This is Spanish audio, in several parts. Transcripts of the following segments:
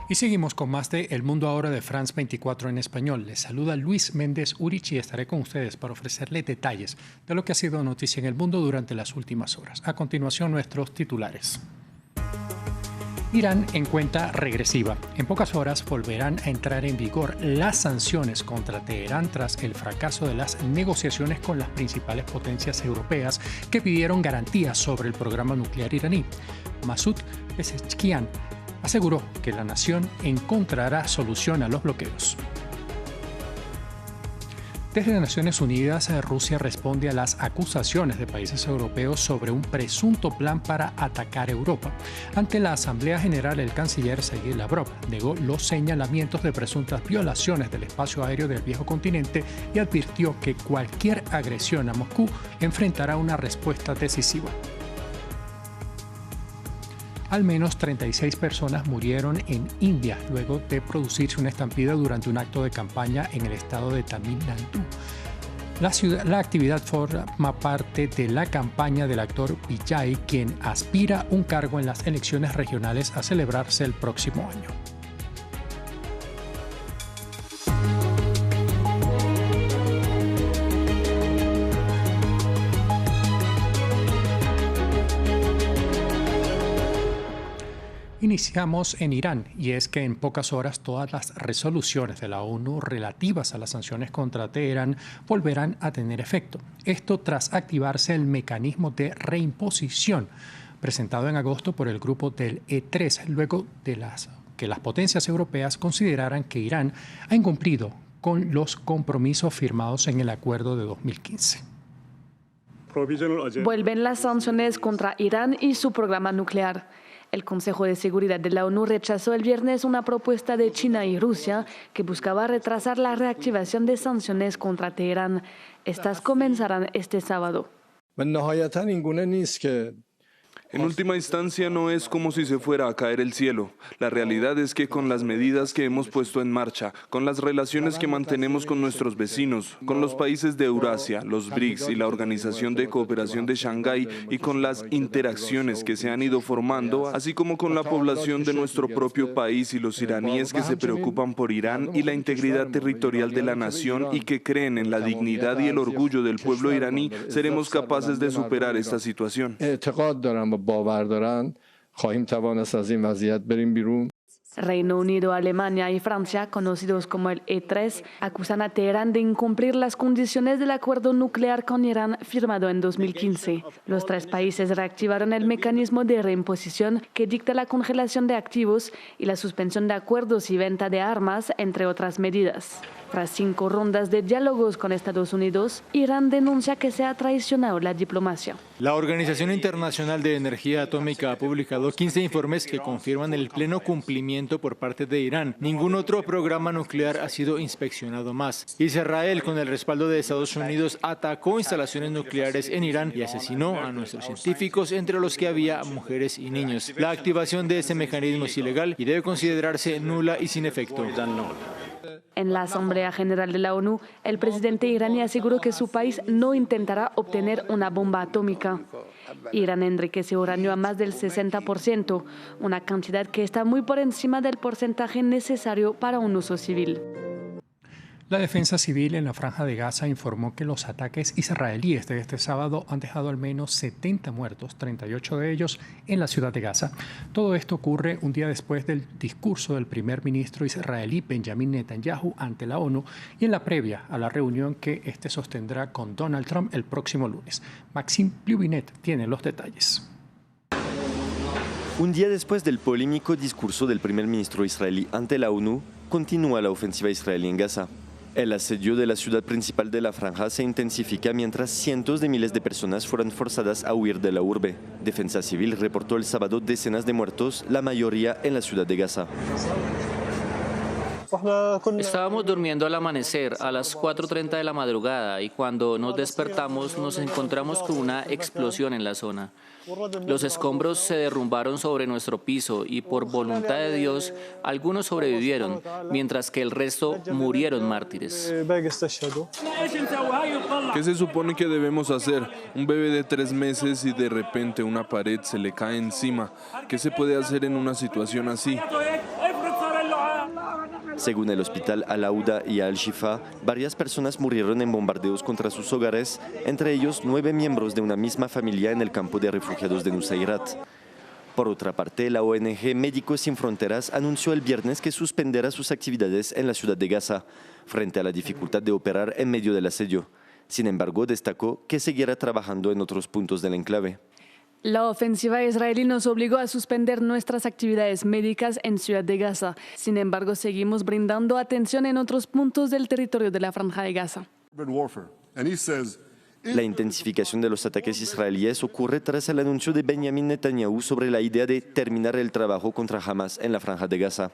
Y seguimos con más de El Mundo Ahora de France 24 en español. Les saluda Luis Méndez Urich y estaré con ustedes para ofrecerle detalles de lo que ha sido noticia en el mundo durante las últimas horas. A continuación, nuestros titulares. Irán en cuenta regresiva. En pocas horas volverán a entrar en vigor las sanciones contra Teherán tras el fracaso de las negociaciones con las principales potencias europeas que pidieron garantías sobre el programa nuclear iraní. Masoud Pezeshkian aseguró que la nación encontrará solución a los bloqueos. Desde Naciones Unidas, Rusia responde a las acusaciones de países europeos sobre un presunto plan para atacar Europa. Ante la Asamblea General, el canciller Sergei Lavrov negó los señalamientos de presuntas violaciones del espacio aéreo del viejo continente y advirtió que cualquier agresión a Moscú enfrentará una respuesta decisiva. Al menos 36 personas murieron en India luego de producirse una estampida durante un acto de campaña en el estado de Tamil Nadu. La actividad forma parte de la campaña del actor Vijay, quien aspira a un cargo en las elecciones regionales a celebrarse el próximo año. Iniciamos en Irán, y es que en pocas horas todas las resoluciones de la ONU relativas a las sanciones contra Teherán volverán a tener efecto. Esto tras activarse el mecanismo de reimposición presentado en agosto por el grupo del E3, luego de que las potencias europeas consideraran que Irán ha incumplido con los compromisos firmados en el acuerdo de 2015. Vuelven las sanciones contra Irán y su programa nuclear. El Consejo de Seguridad de la ONU rechazó el viernes una propuesta de China y Rusia que buscaba retrasar la reactivación de sanciones contra Teherán. Estas comenzarán este sábado. En última instancia, no es como si se fuera a caer el cielo. La realidad es que con las medidas que hemos puesto en marcha, con las relaciones que mantenemos con nuestros vecinos, con los países de Eurasia, los BRICS y la Organización de Cooperación de Shanghái, y con las interacciones que se han ido formando, así como con la población de nuestro propio país y los iraníes que se preocupan por Irán y la integridad territorial de la nación y que creen en la dignidad y el orgullo del pueblo iraní, seremos capaces de superar esta situación. Reino Unido, Alemania y Francia, conocidos como el E3, acusan a Teherán de incumplir las condiciones del acuerdo nuclear con Irán firmado en 2015. Los tres países reactivaron el mecanismo de reimposición que dicta la congelación de activos y la suspensión de acuerdos y venta de armas, entre otras medidas. Tras 5 rondas de diálogos con Estados Unidos, Irán denuncia que se ha traicionado la diplomacia. La Organización Internacional de Energía Atómica ha publicado 15 informes que confirman el pleno cumplimiento por parte de Irán. Ningún otro programa nuclear ha sido inspeccionado más. Israel, con el respaldo de Estados Unidos, atacó instalaciones nucleares en Irán y asesinó a nuestros científicos, entre los que había mujeres y niños. La activación de este mecanismo es ilegal y debe considerarse nula y sin efecto. En la Asamblea General de la ONU, el presidente iraní aseguró que su país no intentará obtener una bomba atómica. Irán enriquece uranio a más del 60%, una cantidad que está muy por encima del porcentaje necesario para un uso civil. La Defensa Civil en la Franja de Gaza informó que los ataques israelíes de este sábado han dejado al menos 70 muertos, 38 de ellos en la ciudad de Gaza. Todo esto ocurre un día después del discurso del primer ministro israelí Benjamin Netanyahu ante la ONU y en la previa a la reunión que este sostendrá con Donald Trump el próximo lunes. Maxime Blubinet tiene los detalles. Un día después del polémico discurso del primer ministro israelí ante la ONU, continúa la ofensiva israelí en Gaza. El asedio de la ciudad principal de la franja se intensifica mientras cientos de miles de personas fueron forzadas a huir de la urbe. Defensa Civil reportó el sábado decenas de muertos, la mayoría en la ciudad de Gaza. Estábamos durmiendo al amanecer a las 4:30 de la madrugada y cuando nos despertamos nos encontramos con una explosión en la zona. Los escombros se derrumbaron sobre nuestro piso y por voluntad de Dios algunos sobrevivieron, mientras que el resto murieron mártires. ¿Qué se supone que debemos hacer? Un bebé de 3 meses y de repente una pared se le cae encima. ¿Qué se puede hacer en una situación así? Según el hospital Al-Auda y Al-Shifa, varias personas murieron en bombardeos contra sus hogares, entre ellos 9 miembros de una misma familia en el campo de refugiados de Nusayrat. Por otra parte, la ONG Médicos Sin Fronteras anunció el viernes que suspenderá sus actividades en la ciudad de Gaza, frente a la dificultad de operar en medio del asedio. Sin embargo, destacó que seguirá trabajando en otros puntos del enclave. La ofensiva israelí nos obligó a suspender nuestras actividades médicas en Ciudad de Gaza. Sin embargo, seguimos brindando atención en otros puntos del territorio de la Franja de Gaza. La intensificación de los ataques israelíes ocurre tras el anuncio de Benjamin Netanyahu sobre la idea de terminar el trabajo contra Hamas en la Franja de Gaza.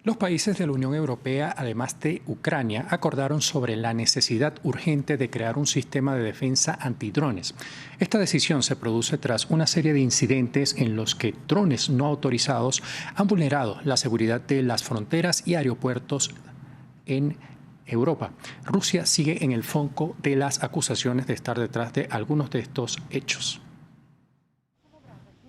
Los países de la Unión Europea, además de Ucrania, acordaron sobre la necesidad urgente de crear un sistema de defensa antidrones. Esta decisión se produce tras una serie de incidentes en los que drones no autorizados han vulnerado la seguridad de las fronteras y aeropuertos en Europa. Rusia sigue en el foco de las acusaciones de estar detrás de algunos de estos hechos.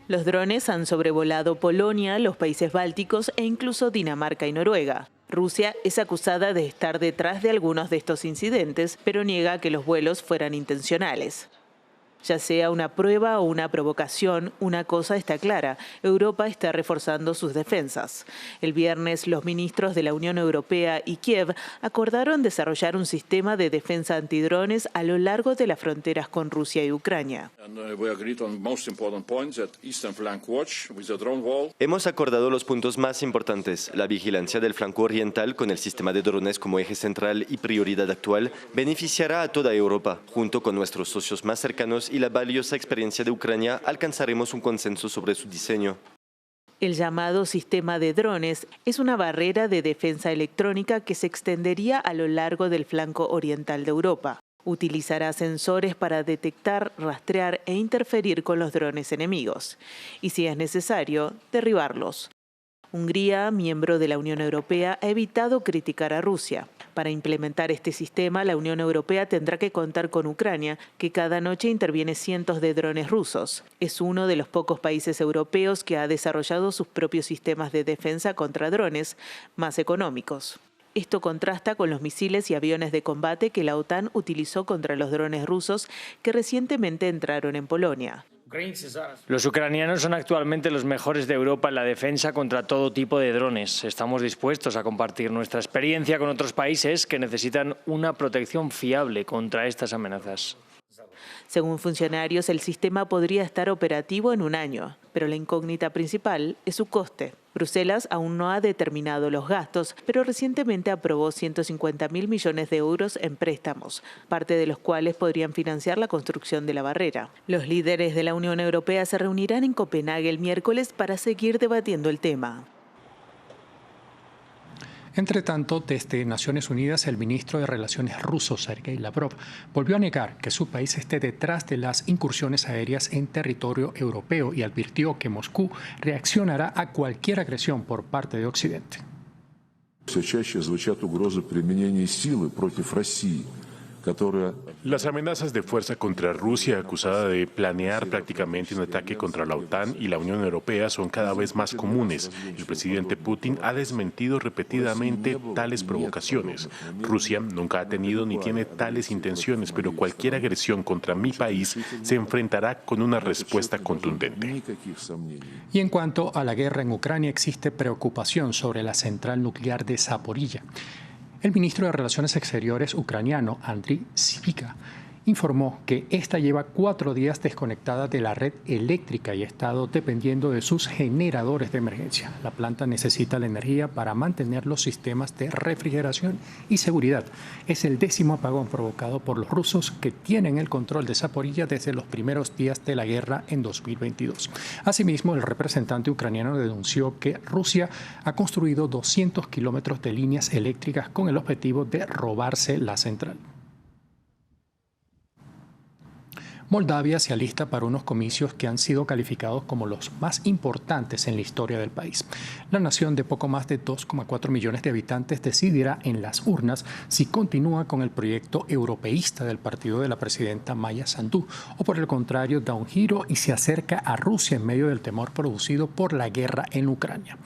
Los drones han sobrevolado Polonia, los países bálticos e incluso Dinamarca y Noruega. Rusia es acusada de estar detrás de algunos de estos incidentes, pero niega que los vuelos fueran intencionales. Ya sea una prueba o una provocación, una cosa está clara: Europa está reforzando sus defensas. El viernes, los ministros de la Unión Europea y Kiev acordaron desarrollar un sistema de defensa antidrones a lo largo de las fronteras con Rusia y Ucrania. Hemos acordado los puntos más importantes: la vigilancia del flanco oriental con el sistema de drones como eje central y prioridad actual beneficiará a toda Europa. Junto con nuestros socios más cercanos y la valiosa experiencia de Ucrania, alcanzaremos un consenso sobre su diseño. El llamado sistema de drones es una barrera de defensa electrónica que se extendería a lo largo del flanco oriental de Europa. Utilizará sensores para detectar, rastrear e interferir con los drones enemigos. Y si es necesario, derribarlos. Hungría, miembro de la Unión Europea, ha evitado criticar a Rusia. Para implementar este sistema, la Unión Europea tendrá que contar con Ucrania, que cada noche interviene cientos de drones rusos. Es uno de los pocos países europeos que ha desarrollado sus propios sistemas de defensa contra drones más económicos. Esto contrasta con los misiles y aviones de combate que la OTAN utilizó contra los drones rusos que recientemente entraron en Polonia. Los ucranianos son actualmente los mejores de Europa en la defensa contra todo tipo de drones. Estamos dispuestos a compartir nuestra experiencia con otros países que necesitan una protección fiable contra estas amenazas. Según funcionarios, el sistema podría estar operativo en un año, pero la incógnita principal es su coste. Bruselas aún no ha determinado los gastos, pero recientemente aprobó 150.000 millones de euros en préstamos, parte de los cuales podrían financiar la construcción de la barrera. Los líderes de la Unión Europea se reunirán en Copenhague el miércoles para seguir debatiendo el tema. Entre tanto, desde Naciones Unidas, el ministro de Relaciones ruso, Sergei Lavrov, volvió a negar que su país esté detrás de las incursiones aéreas en territorio europeo y advirtió que Moscú reaccionará a cualquier agresión por parte de Occidente. Las amenazas de fuerza contra Rusia, acusada de planear prácticamente un ataque contra la OTAN y la Unión Europea, son cada vez más comunes. El presidente Putin ha desmentido repetidamente tales provocaciones. Rusia nunca ha tenido ni tiene tales intenciones, pero cualquier agresión contra mi país se enfrentará con una respuesta contundente. Y en cuanto a la guerra en Ucrania, existe preocupación sobre la central nuclear de Zaporilla. El ministro de Relaciones Exteriores ucraniano, Andriy Sybiha, informó que esta lleva 4 días desconectada de la red eléctrica y ha estado dependiendo de sus generadores de emergencia. La planta necesita la energía para mantener los sistemas de refrigeración y seguridad. Es el 10º apagón provocado por los rusos, que tienen el control de Zaporilla desde los primeros días de la guerra en 2022. Asimismo, el representante ucraniano denunció que Rusia ha construido 200 kilómetros de líneas eléctricas con el objetivo de robarse la central. Moldavia se alista para unos comicios que han sido calificados como los más importantes en la historia del país. La nación de poco más de 2,4 millones de habitantes decidirá en las urnas si continúa con el proyecto europeísta del partido de la presidenta Maya Sandu o por el contrario da un giro y se acerca a Rusia en medio del temor producido por la guerra en Ucrania.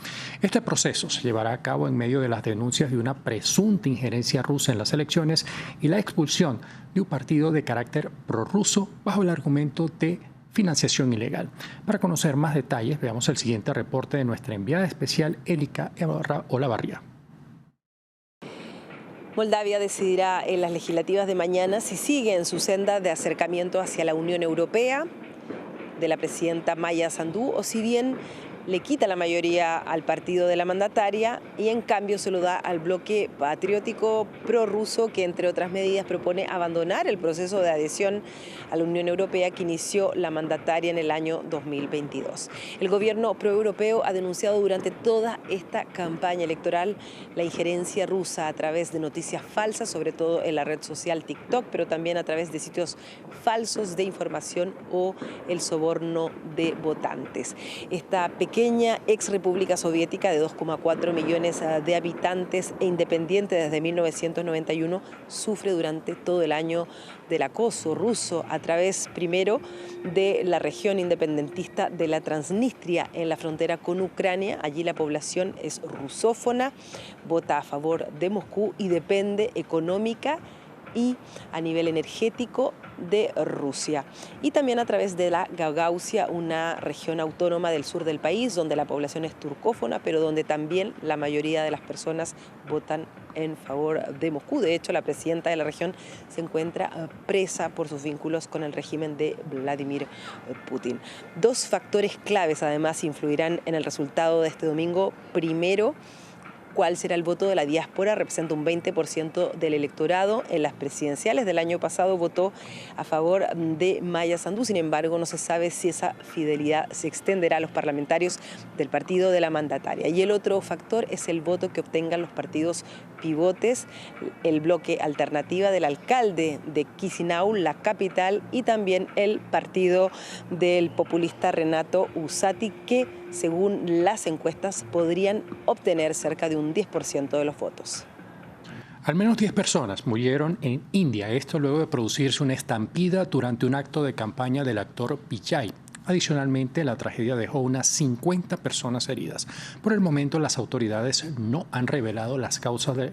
Este proceso se llevará a cabo en medio de las denuncias de una presunta injerencia rusa en las elecciones y la expulsión de un partido de carácter prorruso bajo el argumento de financiación ilegal. Para conocer más detalles, veamos el siguiente reporte de nuestra enviada especial Elika Olavarría. Moldavia decidirá en las legislativas de mañana si sigue en su senda de acercamiento hacia la Unión Europea de la presidenta Maya Sandu o si bien le quita la mayoría al partido de la mandataria y en cambio se lo da al bloque patriótico prorruso que entre otras medidas propone abandonar el proceso de adhesión a la Unión Europea que inició la mandataria en el año 2022. El gobierno proeuropeo ha denunciado durante toda esta campaña electoral la injerencia rusa a través de noticias falsas, sobre todo en la red social TikTok, pero también a través de sitios falsos de información o el soborno de votantes. Esta pequeña ex república soviética de 2,4 millones de habitantes e independiente desde 1991 sufre durante todo el año del acoso ruso a través primero de la región independentista de la Transnistria en la frontera con Ucrania. Allí la población es rusófona, vota a favor de Moscú y depende económica y a nivel energético de Rusia. Y también a través de la Gagausia, una región autónoma del sur del país, donde la población es turcófona, pero donde también la mayoría de las personas votan en favor de Moscú. De hecho, la presidenta de la región se encuentra presa por sus vínculos con el régimen de Vladimir Putin. Dos factores claves, además, influirán en el resultado de este domingo. Primero, cuál será el voto de la diáspora, representa un 20% del electorado. En las presidenciales del año pasado votó a favor de Maya Sandu, sin embargo no se sabe si esa fidelidad se extenderá a los parlamentarios del partido de la mandataria. Y el otro factor es el voto que obtengan los partidos pivotes, el bloque Alternativa del alcalde de Chisinau, la capital, y también el partido del populista Renato Usati, que según las encuestas podrían obtener cerca de un 10% de los votos. Al menos 10 personas murieron en India, esto luego de producirse una estampida durante un acto de campaña del actor Vijay. Adicionalmente, la tragedia dejó unas 50 personas heridas. Por el momento, las autoridades no han revelado las causas de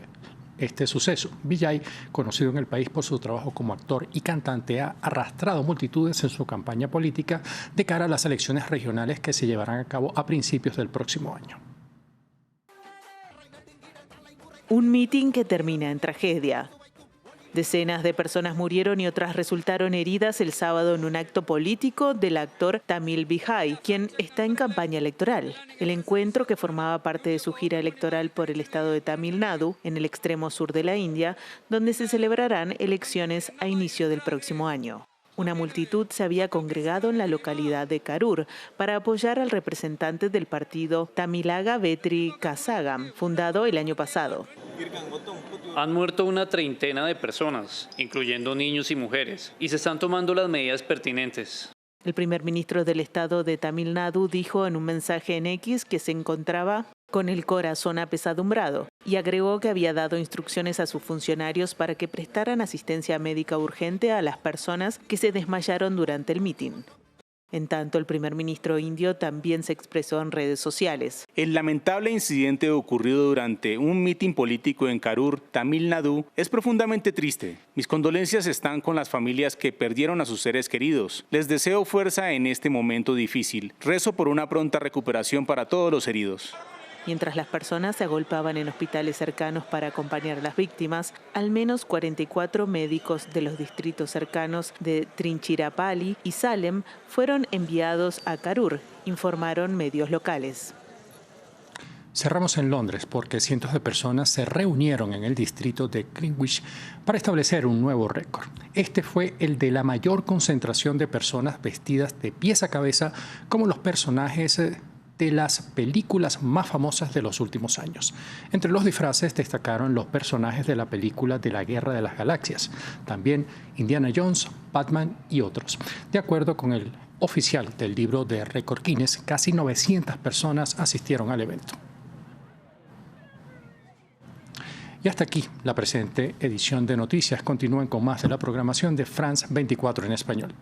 este suceso. Vijay, conocido en el país por su trabajo como actor y cantante, ha arrastrado multitudes en su campaña política de cara a las elecciones regionales que se llevarán a cabo a principios del próximo año. Un mitin que termina en tragedia. Decenas de personas murieron y otras resultaron heridas el sábado en un acto político del actor Tamil Vijay, quien está en campaña electoral. El encuentro, que formaba parte de su gira electoral por el estado de Tamil Nadu, en el extremo sur de la India, donde se celebrarán elecciones a inicio del próximo año. Una multitud se había congregado en la localidad de Karur para apoyar al representante del partido Tamilaga Vetri Kasagam, fundado el año pasado. Han muerto una treintena de personas, incluyendo niños y mujeres, y se están tomando las medidas pertinentes. El primer ministro del estado de Tamil Nadu dijo en un mensaje en X que se encontraba con el corazón apesadumbrado y agregó que había dado instrucciones a sus funcionarios para que prestaran asistencia médica urgente a las personas que se desmayaron durante el mitin. En tanto, el primer ministro indio también se expresó en redes sociales. El lamentable incidente ocurrido durante un mitin político en Karur, Tamil Nadu, es profundamente triste. Mis condolencias están con las familias que perdieron a sus seres queridos. Les deseo fuerza en este momento difícil. Rezo por una pronta recuperación para todos los heridos. Mientras las personas se agolpaban en hospitales cercanos para acompañar a las víctimas, al menos 44 médicos de los distritos cercanos de Trinchirapalli y Salem fueron enviados a Karur, informaron medios locales. Cerramos en Londres porque cientos de personas se reunieron en el distrito de Greenwich para establecer un nuevo récord. Este fue el de la mayor concentración de personas vestidas de pies a cabeza como los personajes de las películas más famosas de los últimos años. Entre los disfraces destacaron los personajes de la película de la Guerra de las Galaxias, también Indiana Jones, Batman y otros. De acuerdo con el oficial del libro de récord Guinness, casi 900 personas asistieron al evento. Y hasta aquí la presente edición de Noticias. Continúen con más de la programación de France 24 en español.